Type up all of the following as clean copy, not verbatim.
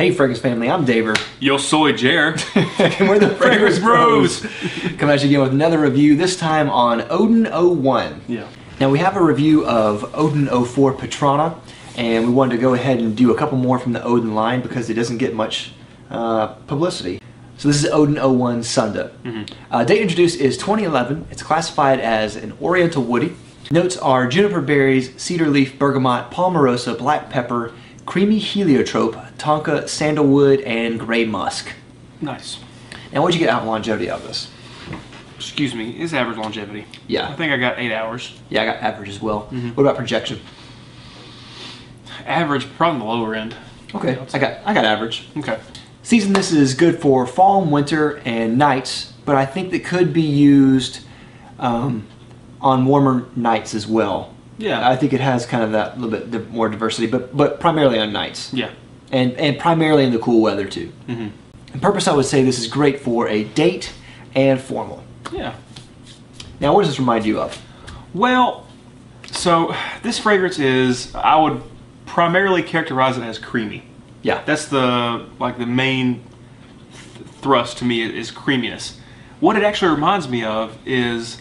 Hey Fragrance family, I'm Daver. Yo soy Jer. And we're the Fragrance Bros. Bros. Coming at you again with another review, this time on Odin 01. Yeah. Now we have a review of Odin 04 Patrana, and we wanted to go ahead and do a couple more from the Odin line because it doesn't get much publicity. So this is Odin 01 Sunda. Date introduced is 2011. It's classified as an Oriental Woody. Notes are juniper berries, cedar leaf, bergamot, palmarosa, black pepper, creamy heliotrope, tonka, sandalwood, and gray musk. Nice. Now what'd you get out of longevity of this? Excuse me, it's average longevity. Yeah. I think I got 8 hours. Yeah, I got average as well. What about projection? Average, probably on the lower end. Okay, I got average. Okay. Season this is good for fall and winter and nights, but I think that could be used on warmer nights as well. Yeah. I think it has kind of that little bit more diversity, but primarily on nights. Yeah. And primarily in the cool weather too. In purpose, I would say this is great for a date and formal. Yeah. Now, what does this remind you of? Well, so this fragrance is, I would primarily characterize it as creamy. Yeah. That's the main thrust to me is creaminess. What it actually reminds me of is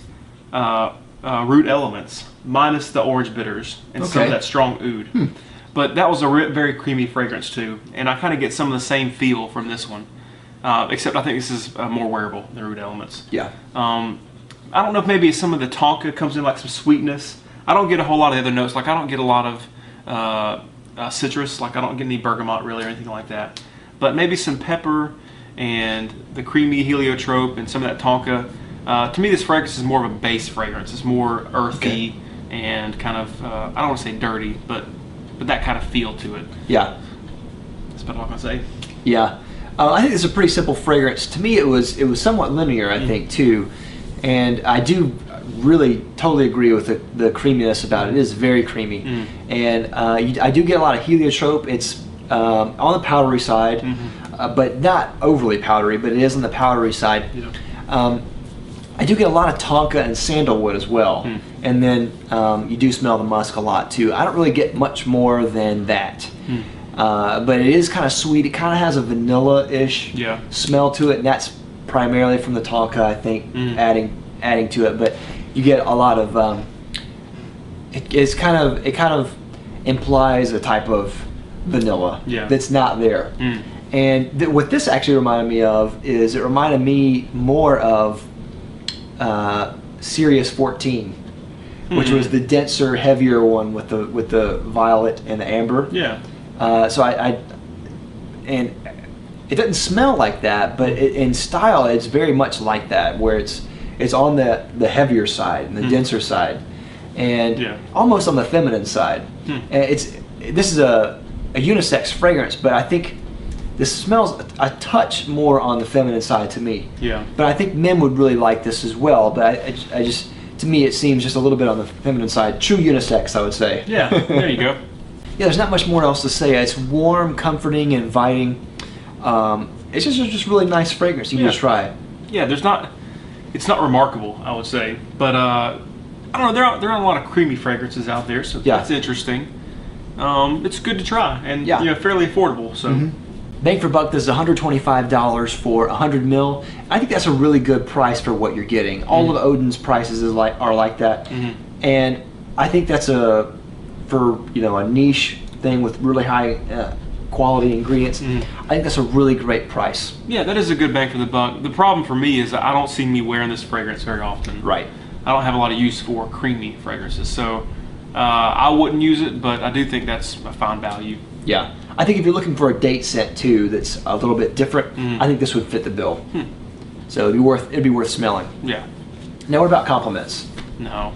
root elements, minus the orange bitters and some of that strong oud. But that was a very creamy fragrance too, and I kind of get some of the same feel from this one, except I think this is more wearable than root elements. Yeah. I don't know if maybe some of the tonka comes in like some sweetness. I don't get a whole lot of the other notes, like I don't get a lot of citrus, like I don't get any bergamot really or anything like that. But maybe some pepper and the creamy heliotrope and some of that tonka. To me, this fragrance is more of a base fragrance. It's more earthy and kind of, I don't want to say dirty, but that kind of feel to it. Yeah. That's about all I'm going to say. Yeah. I think it's a pretty simple fragrance. To me, it was somewhat linear, I think, too. And I do really totally agree with the creaminess about it. It is very creamy. And I do get a lot of heliotrope. It's on the powdery side, but not overly powdery, but it is on the powdery side. I do get a lot of tonka and sandalwood as well. And then you do smell the musk a lot too. I don't really get much more than that. But it is kind of sweet. It kind of has a vanilla-ish smell to it, and that's primarily from the tonka, I think, adding to it. But you get a lot of it kind of implies a type of vanilla that's not there. And what this actually reminded me of is it reminded me more of Sirius 14, which was the denser, heavier one with the violet and the amber. Yeah. So and it doesn't smell like that, but in style, it's very much like that, where it's on the heavier side and the denser side, and almost on the feminine side. And this is a unisex fragrance, but I think this smells a touch more on the feminine side to me. Yeah. But I think men would really like this as well. But I just, to me, it seems just a little bit on the feminine side. True unisex, I would say. Yeah. There you go. Yeah, there's not much more else to say. It's warm, comforting, inviting. It's just really nice fragrance. You can just try it. Yeah, it's not remarkable, I would say, but I don't know. There aren't a lot of creamy fragrances out there, so that's interesting. It's good to try, and fairly affordable. So. Bang for buck, this is $125 for 100 ml. I think that's a really good price for what you're getting. All of Odin's prices are like that, and I think that's for a niche thing with really high quality ingredients. I think that's a really great price. Yeah, that is a good bang for the buck. The problem for me is I don't see me wearing this fragrance very often. Right. I don't have a lot of use for creamy fragrances, so I wouldn't use it, but I do think that's a fine value. Yeah. I think if you're looking for a date scent too that's a little bit different, I think this would fit the bill. So it'd be worth smelling. Yeah. Now what about compliments? No,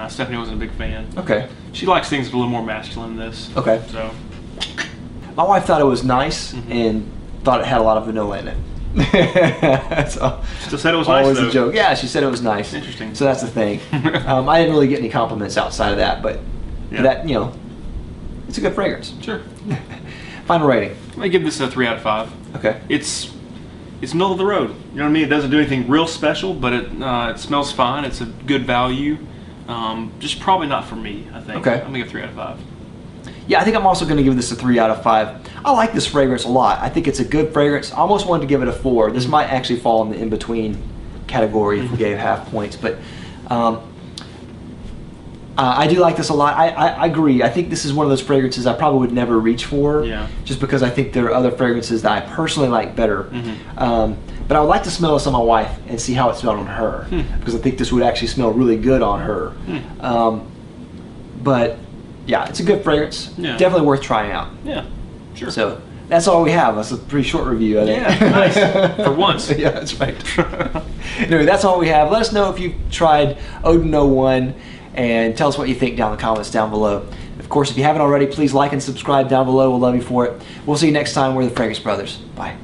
Stephanie wasn't a big fan. Okay. She likes things a little more masculine than this. Okay. So my wife thought it was nice and thought it had a lot of vanilla in it. So, still said it was nice, always though. a joke. Yeah, she said it was nice. Interesting. So that's the thing. I didn't really get any compliments outside of that, but for that, it's a good fragrance. Sure. Final rating. I give this a 3 out of 5. Okay. It's middle of the road. You know what I mean? It doesn't do anything real special, but it smells fine. It's a good value. Just probably not for me, I think. Okay. I'm gonna give 3 out of 5. yeah, I think I'm also going to give this a 3 out of 5. I like this fragrance a lot. I think it's a good fragrance. I almost wanted to give it a 4. This might actually fall in the in-between category if we gave half points, but I do like this a lot. I agree. I think this is one of those fragrances I probably would never reach for, just because I think there are other fragrances that I personally like better. But I would like to smell this on my wife and see how it smelled on her, because I think this would actually smell really good on her. But yeah, it's a good fragrance. Definitely worth trying out. Yeah, sure. So that's all we have. That's a pretty short review, I think. Yeah, nice. For once. Yeah, that's right. Anyway, that's all we have. Let us know if you've tried Odin 01, and tell us what you think down in the comments down below. Of course, if you haven't already, please like and subscribe down below. We'll love you for it. We'll see you next time. We're the Fragrance Brothers. Bye.